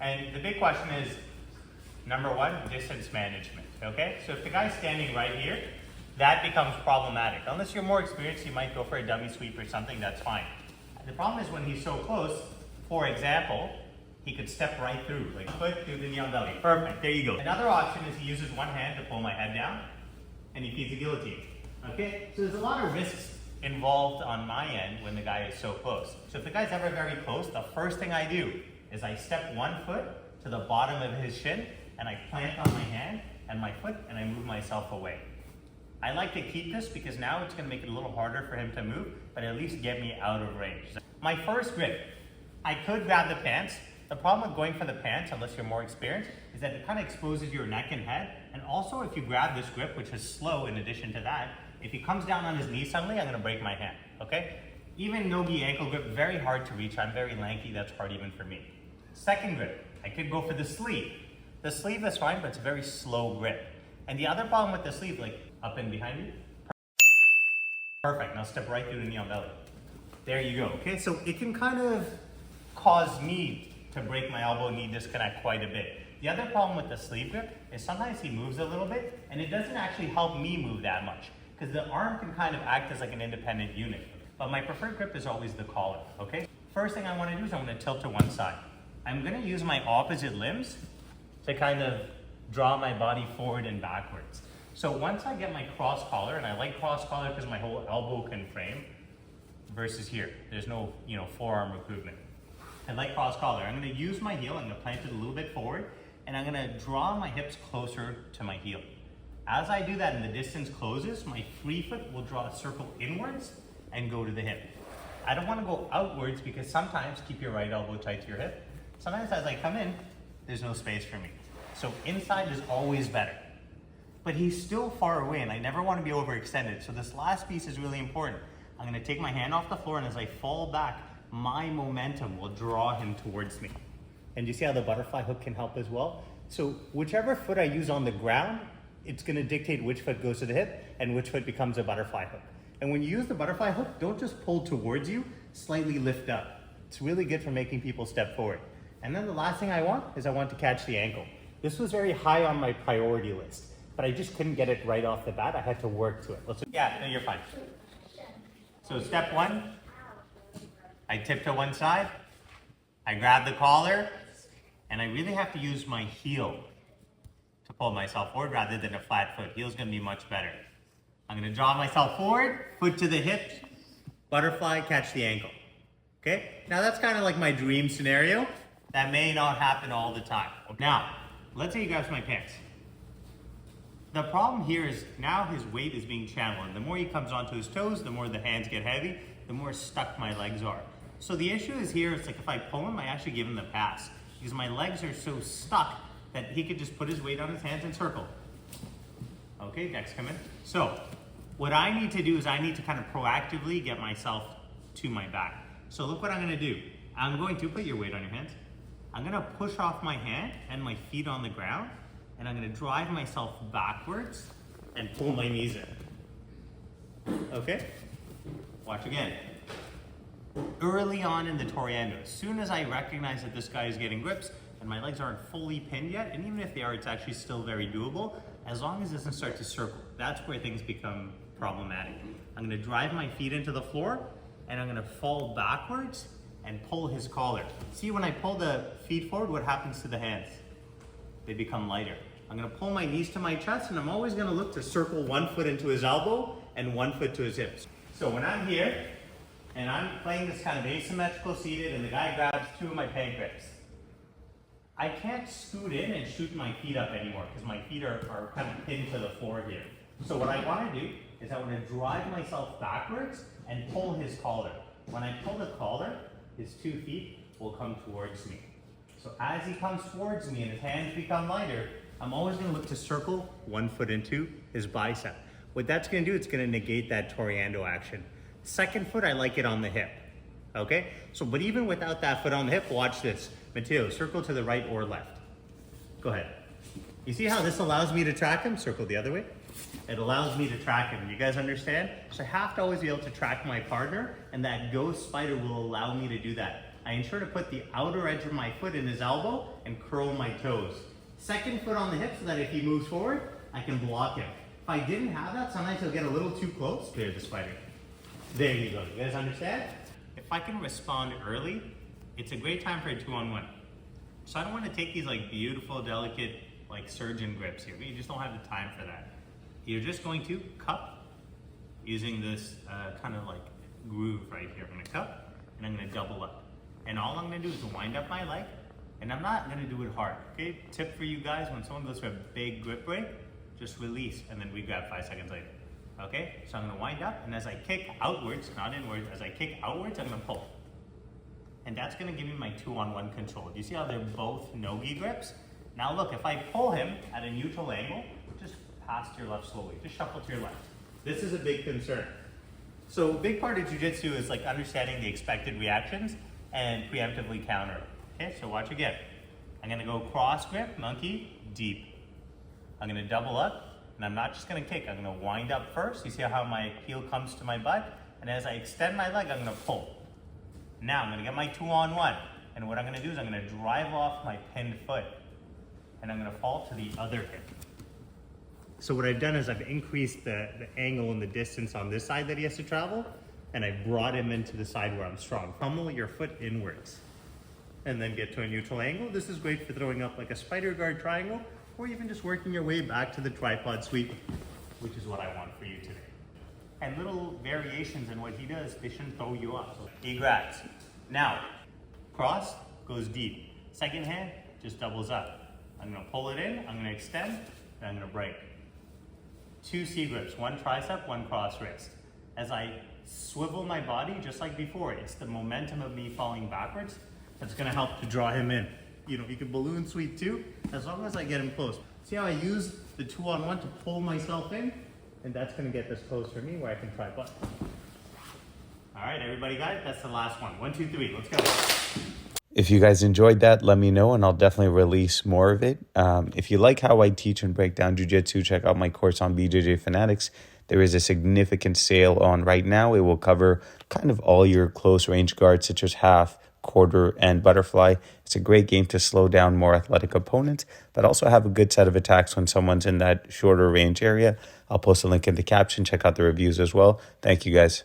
And the big question is, number one, distance management, okay? So if the guy's standing right here, that becomes problematic. Unless you're more experienced, you might go for a dummy sweep or something, that's fine. The problem is when he's so close, for example, he could step right through, like foot through the knee on belly. Perfect, there you go. Another option is he uses one hand to pull my head down, and he feeds a guillotine, okay? So there's a lot of risks involved on my end when the guy is so close. So if the guy's ever very close, the first thing I do is I step one foot to the bottom of his shin, and I plant on my hand and my foot, and I move myself away. I like to keep this because now it's going to make it a little harder for him to move, but at least get me out of range. My first grip, I could grab the pants. The problem with going for the pants, unless you're more experienced, is that it kind of exposes your neck and head. And also if you grab this grip, which is slow in addition to that, if he comes down on his knee suddenly, I'm going to break my hand, okay? Even no-gi ankle grip, very hard to reach. I'm very lanky, that's hard even for me. Second grip, I could go for the sleeve. The sleeve is fine, but it's a very slow grip. And the other problem with the sleeve, like up and behind you, perfect, now step right through the knee on belly. There you go, okay? So it can kind of cause me to break my elbow knee disconnect quite a bit. The other problem with the sleeve grip is sometimes he moves a little bit and it doesn't actually help me move that much because the arm can kind of act as like an independent unit. But my preferred grip is always the collar, okay? First thing I want to do is I'm going to tilt to one side. I'm going to use my opposite limbs to kind of draw my body forward and backwards. So once I get my cross collar, and I like cross collar because my whole elbow can frame, versus here, there's no forearm recruitment. I like cross collar. I'm going to use my heel, I'm going to plant it a little bit forward, and I'm going to draw my hips closer to my heel. As I do that and the distance closes, my free foot will draw a circle inwards and go to the hip. I don't want to go outwards because sometimes, keep your right elbow tight to your hip, sometimes as I come in, there's no space for me. So inside is always better. But he's still far away and I never want to be overextended. So this last piece is really important. I'm going to take my hand off the floor and as I fall back, my momentum will draw him towards me. And you see how the butterfly hook can help as well? So whichever foot I use on the ground, it's going to dictate which foot goes to the hip and which foot becomes a butterfly hook. And when you use the butterfly hook, don't just pull towards you, slightly lift up. It's really good for making people step forward. And then the last thing I want is I want to catch the ankle. This was very high on my priority list, but I just couldn't get it right off the bat. I had to work to it. Yeah, no, you're fine. So step one, I tip to one side, I grab the collar, and I really have to use my heel to pull myself forward rather than a flat foot. Heel's gonna be much better. I'm gonna draw myself forward, foot to the hip, butterfly, catch the ankle. Okay, now that's kind of like my dream scenario. That may not happen all the time. Now, let's say he grabs my pants. The problem here is now his weight is being channeled. And the more he comes onto his toes, the more the hands get heavy, the more stuck my legs are. So the issue is here, it's like if I pull him, I actually give him the pass. Because my legs are so stuck that he could just put his weight on his hands and circle. Okay, next come in. So what I need to do is I need to kind of proactively get myself to my back. So look what I'm gonna do. I'm going to put your weight on your hands. I'm gonna push off my hand and my feet on the ground, and I'm gonna drive myself backwards and pull my knees in. Okay? Watch again. Early on in the Toriando, as soon as I recognize that this guy is getting grips and my legs aren't fully pinned yet, and even if they are, it's actually still very doable, as long as it doesn't start to circle. That's where things become problematic. I'm gonna drive my feet into the floor, and I'm gonna fall backwards and pull his collar. See, when I pull the feet forward, what happens to the hands? They become lighter. I'm gonna pull my knees to my chest, and I'm always gonna look to circle one foot into his elbow and one foot to his hips. So when I'm here, and I'm playing this kind of asymmetrical seated, and the guy grabs two of my peg grips, I can't scoot in and shoot my feet up anymore, because my feet are kind of pinned to the floor here. So what I wanna do is I wanna drive myself backwards and pull his collar. When I pull the collar, his 2 feet will come towards me. So as he comes towards me and his hands become lighter, I'm always gonna look to circle one foot into his bicep. What that's gonna do, it's gonna negate that Toriando action. Second foot, I like it on the hip, okay? So, but even without that foot on the hip, watch this. Matteo, circle to the right or left. Go ahead. You see how this allows me to track him? Circle the other way. It allows me to track him. You guys understand? So I have to always be able to track my partner, and that ghost spider will allow me to do that. I ensure to put the outer edge of my foot in his elbow and curl my toes. Second foot on the hip so that if he moves forward, I can block him. If I didn't have that, sometimes he'll get a little too close. Clear the spider. There you go. You guys understand? If I can respond early, it's a great time for a 2-on-1. So I don't want to take these like beautiful, delicate, like surgeon grips here. You just don't have the time for that. You're just going to cup using this kind of like groove right here. I'm going to cup and I'm going to double up. And all I'm going to do is wind up my leg, and I'm not going to do it hard. Okay, tip for you guys, when someone goes for a big grip break, just release and then regrab 5 seconds later. Okay, so I'm going to wind up, and as I kick outwards, not inwards, as I kick outwards, I'm going to pull. And that's going to give me my 2-on-1 control. Do you see how they're both no-gi grips? Now look, if I pull him at a neutral angle, just pass to your left slowly. Just shuffle to your left. This is a big concern. So a big part of jiu-jitsu is like understanding the expected reactions and preemptively counter. Okay, so watch again. I'm going to go cross grip, monkey, deep. I'm going to double up, and I'm not just going to kick. I'm going to wind up first. You see how my heel comes to my butt? And as I extend my leg, I'm going to pull. Now I'm going to get my 2-on-1. And what I'm going to do is I'm going to drive off my pinned foot. And I'm going to fall to the other hip. So what I've done is I've increased the angle and the distance on this side that he has to travel. And I brought him into the side where I'm strong. Pummel your foot inwards. And then get to a neutral angle. This is great for throwing up like a spider guard triangle, or even just working your way back to the tripod sweep, which is what I want for you today. And little variations in what he does, they shouldn't throw you off. So he grabs. Now, cross, goes deep. Second hand, just doubles up. I'm gonna pull it in, I'm gonna extend, and I'm gonna break. 2 C grips, 1 tricep, 1 cross wrist. As I swivel my body, just like before, it's the momentum of me falling backwards that's gonna help to draw him in. You know, you can balloon sweep too, as long as I get him close. See how I use the 2-on-1 to pull myself in? And that's gonna get this close for me where I can tripod. All right, everybody got it? That's the last one. 1, 2, 3, let's go. If you guys enjoyed that, let me know and I'll definitely release more of it. If you like how I teach and break down jiu-jitsu, check out my course on BJJ Fanatics. There is a significant sale on right now. It will cover kind of all your close range guards, such as half, quarter, and butterfly. It's a great game to slow down more athletic opponents, but also have a good set of attacks when someone's in that shorter range area. I'll post a link in the caption. Check out the reviews as well. Thank you, guys.